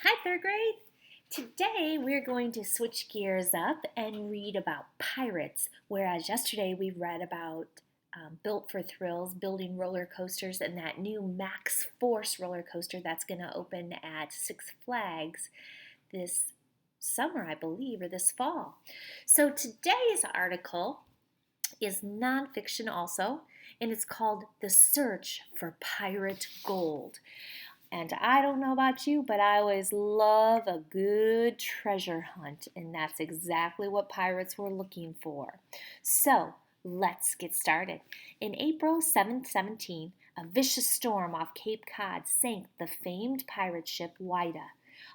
Hi, third grade. Today we're going to switch gears up and read about pirates, whereas yesterday we read about Built for Thrills, building roller coasters, and that new Max Force roller coaster that's going to open at Six Flags this summer, I believe, or this fall. So today's article is nonfiction also, and it's called The Search for Pirate Gold. And I don't know about you, but I always love a good treasure hunt, and that's exactly what pirates were looking for. So, let's get started. In April 717, a vicious storm off Cape Cod sank the famed pirate ship Whydah.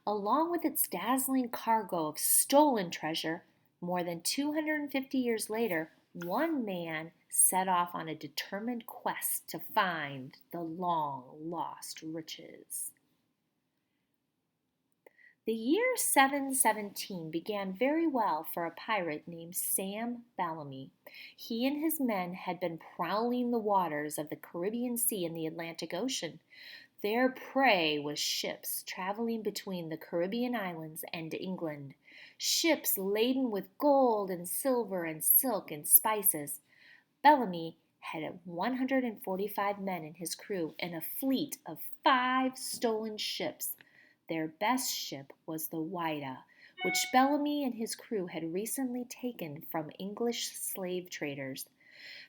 Along with its dazzling cargo of stolen treasure, more than 250 years later, one man set off on a determined quest to find the long lost riches. The year 717 began very well for a pirate named Sam Bellamy. He and his men had been prowling the waters of the Caribbean Sea and the Atlantic Ocean. Their prey was ships traveling between the Caribbean islands and England, ships laden with gold and silver and silk and spices. Bellamy had 145 men in his crew and a fleet of 5 stolen ships. Their best ship was the Whydah, which Bellamy and his crew had recently taken from English slave traders.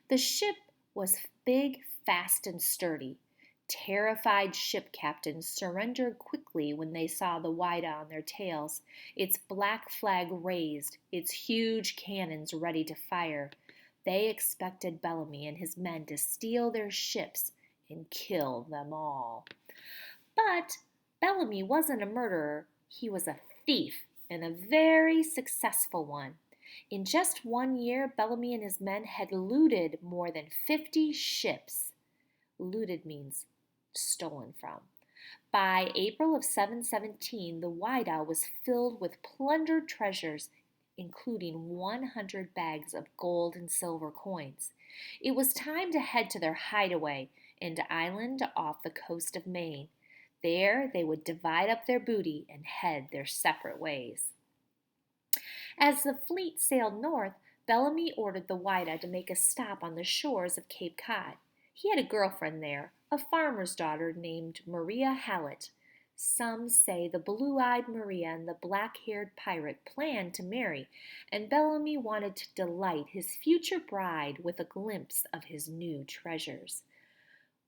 The ship was big, fast, and sturdy. Terrified ship captains surrendered quickly when they saw the Whydah on their tails, its black flag raised, its huge cannons ready to fire. They expected Bellamy and his men to steal their ships and kill them all. But Bellamy wasn't a murderer, he was a thief, and a very successful one. In just 1 year, Bellamy and his men had looted more than 50 ships. Looted means stolen from. By April of 717, the Whydah was filled with plundered treasures, including 100 bags of gold and silver coins. It was time to head to their hideaway, an island off the coast of Maine. There they would divide up their booty and head their separate ways. As the fleet sailed north, Bellamy ordered the Whydah to make a stop on the shores of Cape Cod. He had a girlfriend there, a farmer's daughter named Maria Hallett. Some say the blue-eyed Maria and the black-haired pirate planned to marry, and Bellamy wanted to delight his future bride with a glimpse of his new treasures.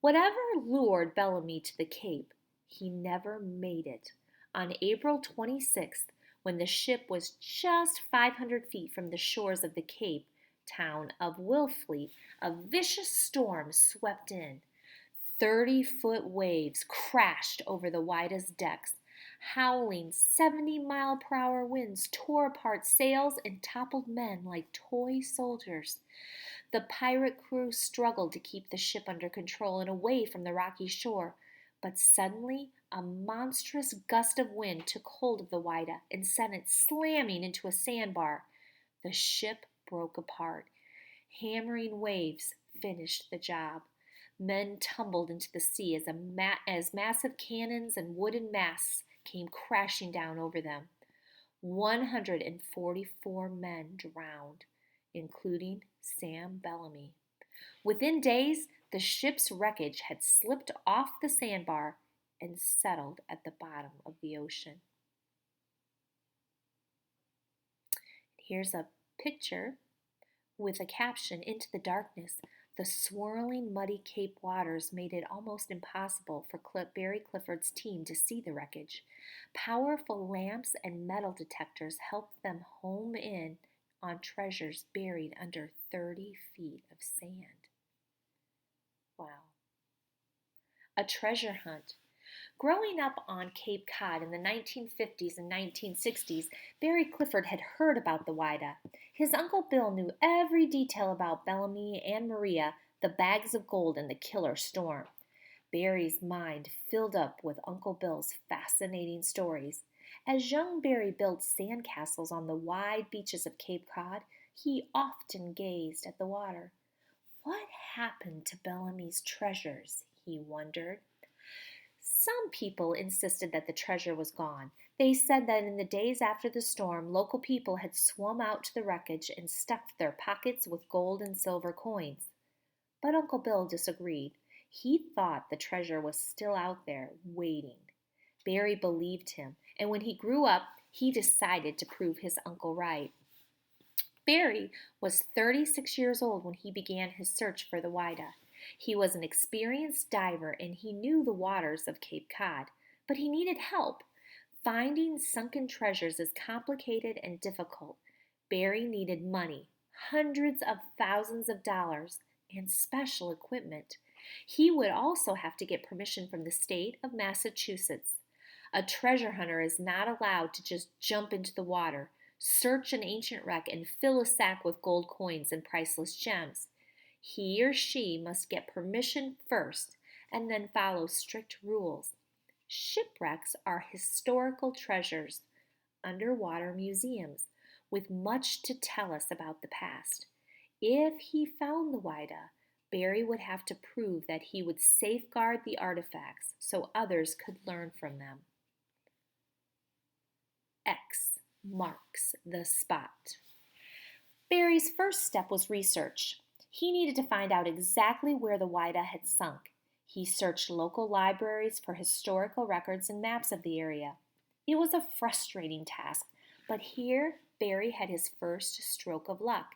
Whatever lured Bellamy to the Cape, he never made it. On April 26th, when the ship was just 500 feet from the shores of the Cape town of Wellfleet, a vicious storm swept in. 30-foot waves crashed over the Whydah's decks. Howling 70-mile-per-hour winds tore apart sails and toppled men like toy soldiers. The pirate crew struggled to keep the ship under control and away from the rocky shore, but suddenly a monstrous gust of wind took hold of the Whydah and sent it slamming into a sandbar. The ship broke apart. Hammering waves finished the job. Men tumbled into the sea as massive cannons and wooden masts came crashing down over them. 144 men drowned, including Sam Bellamy. Within days, the ship's wreckage had slipped off the sandbar and settled at the bottom of the ocean. Here's a picture with a caption, "Into the darkness, the swirling, muddy Cape waters made it almost impossible for Barry Clifford's team to see the wreckage. Powerful lamps and metal detectors helped them home in on treasures buried under 30 feet of sand." Wow. A treasure hunt. Growing up on Cape Cod in the 1950s and 1960s, Barry Clifford had heard about the Whydah. His Uncle Bill knew every detail about Bellamy and Maria, the bags of gold, and the killer storm. Barry's mind filled up with Uncle Bill's fascinating stories. As young Barry built sandcastles on the wide beaches of Cape Cod, he often gazed at the water. What happened to Bellamy's treasures, he wondered. Some people insisted that the treasure was gone. They said that in the days after the storm, local people had swum out to the wreckage and stuffed their pockets with gold and silver coins. But Uncle Bill disagreed. He thought the treasure was still out there, waiting. Barry believed him, and when he grew up, he decided to prove his uncle right. Barry was 36 years old when he began his search for the Whydah. He was an experienced diver and he knew the waters of Cape Cod, but he needed help. Finding sunken treasures is complicated and difficult. Barry needed money, hundreds of thousands of dollars, and special equipment. He would also have to get permission from the state of Massachusetts. A treasure hunter is not allowed to just jump into the water, search an ancient wreck, and fill a sack with gold coins and priceless gems. He or she must get permission first and then follow strict rules. Shipwrecks are historical treasures, underwater museums, with much to tell us about the past. If he found the Whydah, Barry would have to prove that he would safeguard the artifacts so others could learn from them. X marks the spot. Barry's first step was research. He needed to find out exactly where the Whydah had sunk. He searched local libraries for historical records and maps of the area. It was a frustrating task, but here Barry had his first stroke of luck.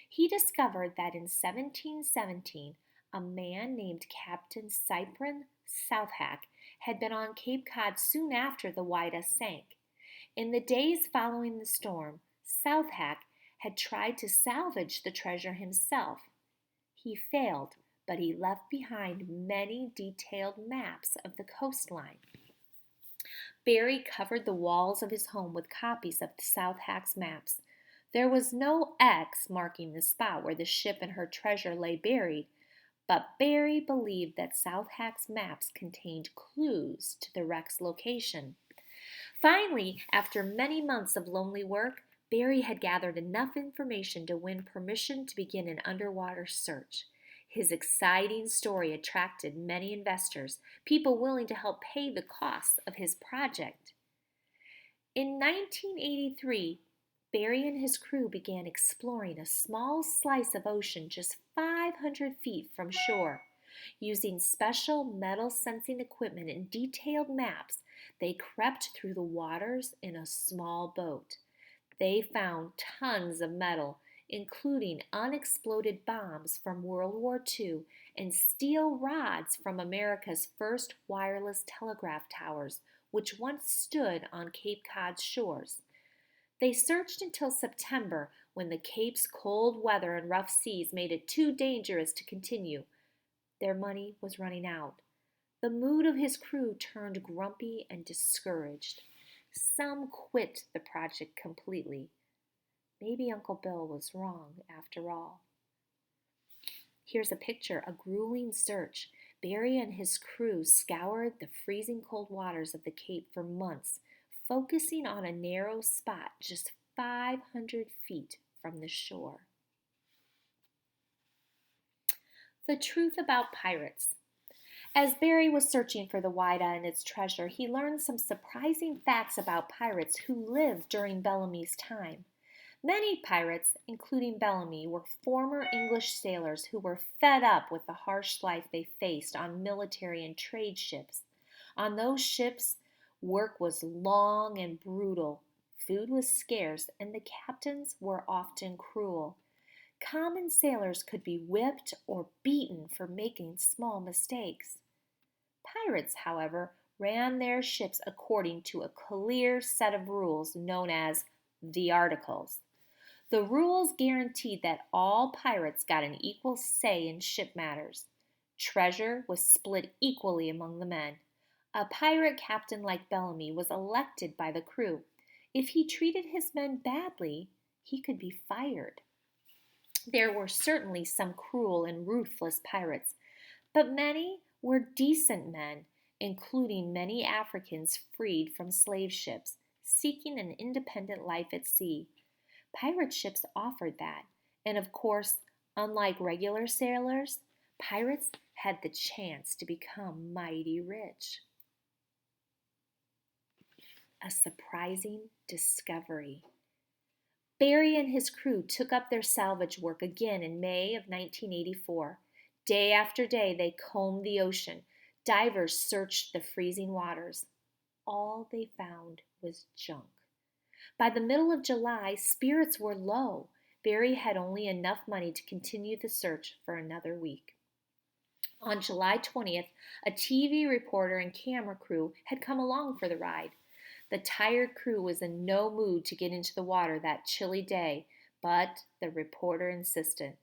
He discovered that in 1717, a man named Captain Cyprian Southhack had been on Cape Cod soon after the Whydah sank. In the days following the storm, Southhack had tried to salvage the treasure himself. He failed, but he left behind many detailed maps of the coastline. Barry covered the walls of his home with copies of Southhack's maps. There was no X marking the spot where the ship and her treasure lay buried, but Barry believed that Southhack's maps contained clues to the wreck's location. Finally, after many months of lonely work, Barry had gathered enough information to win permission to begin an underwater search. His exciting story attracted many investors, people willing to help pay the costs of his project. In 1983, Barry and his crew began exploring a small slice of ocean just 500 feet from shore. Using special metal sensing equipment and detailed maps, they crept through the waters in a small boat. They found tons of metal, including unexploded bombs from World War II and steel rods from America's first wireless telegraph towers, which once stood on Cape Cod's shores. They searched until September, when the Cape's cold weather and rough seas made it too dangerous to continue. Their money was running out. The mood of his crew turned grumpy and discouraged. Some quit the project completely. Maybe Uncle Bill was wrong after all. Here's a picture, a grueling search. Barry and his crew scoured the freezing cold waters of the Cape for months, focusing on a narrow spot just 500 feet from the shore. The truth about pirates. As Barry was searching for the Whydah and its treasure, he learned some surprising facts about pirates who lived during Bellamy's time. Many pirates, including Bellamy, were former English sailors who were fed up with the harsh life they faced on military and trade ships. On those ships, work was long and brutal. Food was scarce, and the captains were often cruel. Common sailors could be whipped or beaten for making small mistakes. Pirates, however, ran their ships according to a clear set of rules known as the Articles. The rules guaranteed that all pirates got an equal say in ship matters. Treasure was split equally among the men. A pirate captain like Bellamy was elected by the crew. If he treated his men badly, he could be fired. There were certainly some cruel and ruthless pirates, but many were decent men, including many Africans freed from slave ships, seeking an independent life at sea. Pirate ships offered that, and of course, unlike regular sailors, pirates had the chance to become mighty rich. a surprising discovery. Barry and his crew took up their salvage work again in May of 1984. Day after day, they combed the ocean. Divers searched the freezing waters. All they found was junk. By the middle of July, spirits were low. Barry had only enough money to continue the search for another week. On July 20th, a TV reporter and camera crew had come along for the ride. The tired crew was in no mood to get into the water that chilly day, but the reporter insisted.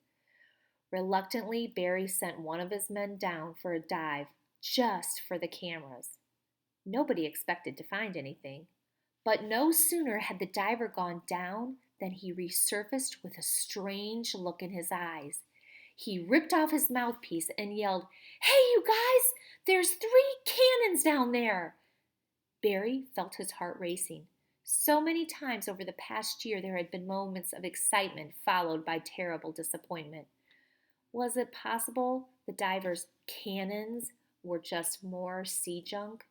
Reluctantly, Barry sent one of his men down for a dive just for the cameras. Nobody expected to find anything, but no sooner had the diver gone down than he resurfaced with a strange look in his eyes. He ripped off his mouthpiece and yelled, "Hey, you guys! There's 3 cannons down there!" Barry felt his heart racing. So many times over the past year there had been moments of excitement followed by terrible disappointment. Was it possible the divers' cannons were just more sea junk?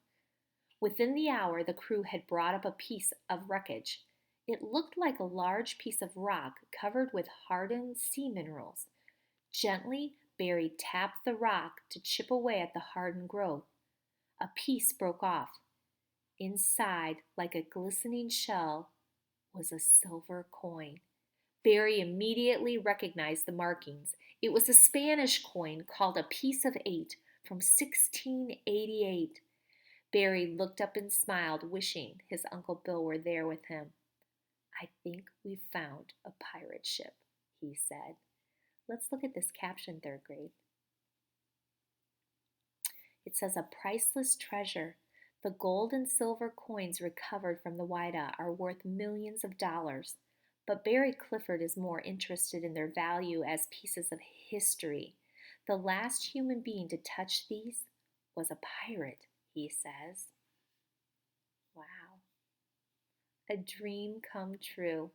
Within the hour, the crew had brought up a piece of wreckage. It looked like a large piece of rock covered with hardened sea minerals. Gently, Barry tapped the rock to chip away at the hardened growth. A piece broke off. Inside, like a glistening shell, was a silver coin. Barry immediately recognized the markings. It was a Spanish coin called a piece of 8 from 1688. Barry looked up and smiled, wishing his Uncle Bill were there with him. "I think we've found a pirate ship," he said. Let's look at this caption, 3rd grade. It says, "A priceless treasure. The gold and silver coins recovered from the Whydah are worth millions of dollars." But Barry Clifford is more interested in their value as pieces of history. "The last human being to touch these was a pirate," he says. Wow. A dream come true.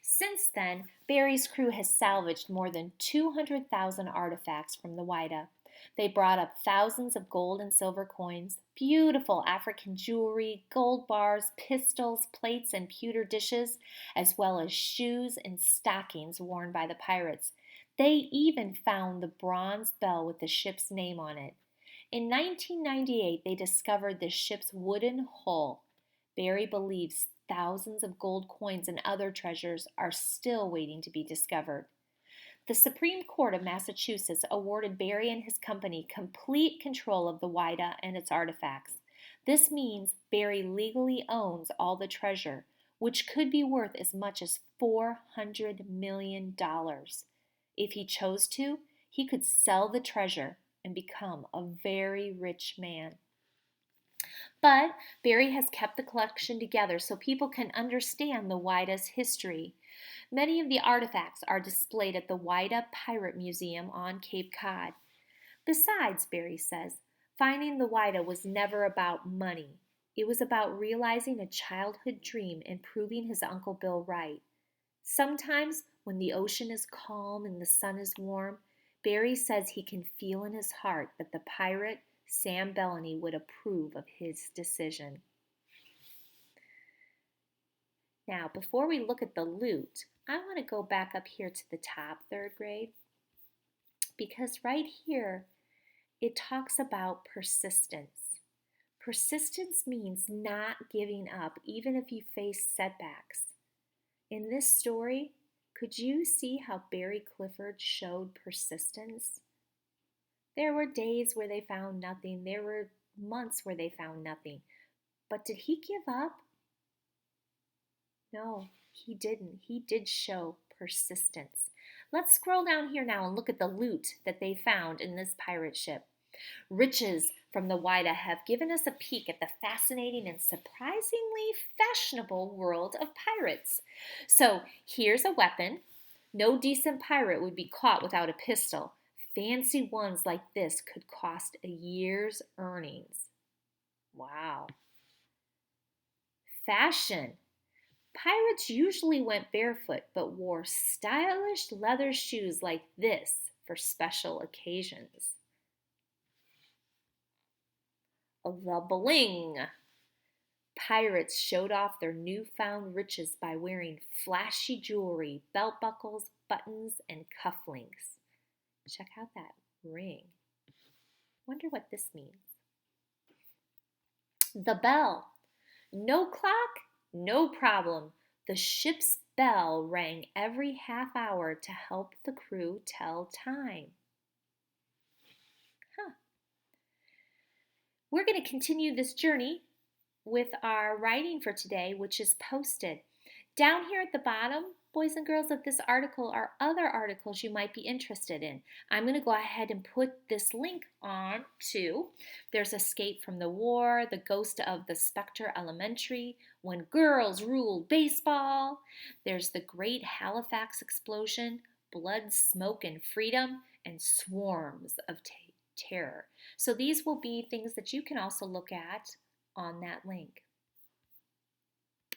Since then, Barry's crew has salvaged more than 200,000 artifacts from the Whydah. They brought up thousands of gold and silver coins, beautiful African jewelry, gold bars, pistols, plates, and pewter dishes, as well as shoes and stockings worn by the pirates. They even found the bronze bell with the ship's name on it. In 1998, they discovered the ship's wooden hull. Barry believes thousands of gold coins and other treasures are still waiting to be discovered. The Supreme Court of Massachusetts awarded Barry and his company complete control of the Whydah and its artifacts. This means Barry legally owns all the treasure, which could be worth as much as $400 million. If he chose to, he could sell the treasure and become a very rich man. But Barry has kept the collection together so people can understand the Whydah's history. Many of the artifacts are displayed at the Whydah Pirate Museum on Cape Cod. Besides, Barry says, finding the Whydah was never about money. It was about realizing a childhood dream and proving his Uncle Bill right. Sometimes, when the ocean is calm and the sun is warm, Barry says he can feel in his heart that the pirate, Sam Bellamy, would approve of his decision. Now, before we look at the loot, I want to go back up here to the top, 3rd grade, because right here it talks about persistence. Persistence means not giving up even if you face setbacks. In this story, could you see how Barry Clifford showed persistence? There were days where they found nothing. There were months where they found nothing. But did he give up? No, he didn't. He did show persistence. Let's scroll down here now and look at the loot that they found in this pirate ship. Riches from the Whydah have given us a peek at the fascinating and surprisingly fashionable world of pirates. So here's a weapon. No decent pirate would be caught without a pistol. Fancy ones like this could cost a year's earnings. Wow. Fashion. Pirates usually went barefoot, but wore stylish leather shoes like this for special occasions. The bling. Pirates showed off their newfound riches by wearing flashy jewelry, belt buckles, buttons, and cufflinks. Check out that ring. Wonder what this means. The bell. No clock, no problem. The ship's bell rang every half hour to help the crew tell time. Huh. We're going to continue this journey with our writing for today, which is posted. Down here at the bottom, boys and girls, of this article are other articles you might be interested in. I'm going to go ahead and put this link on to. There's Escape from the War, The Ghost of the Spectre Elementary, When Girls Ruled Baseball. There's The Great Halifax Explosion, Blood, Smoke, and Freedom, and Swarms of Terror. So these will be things that you can also look at on that link.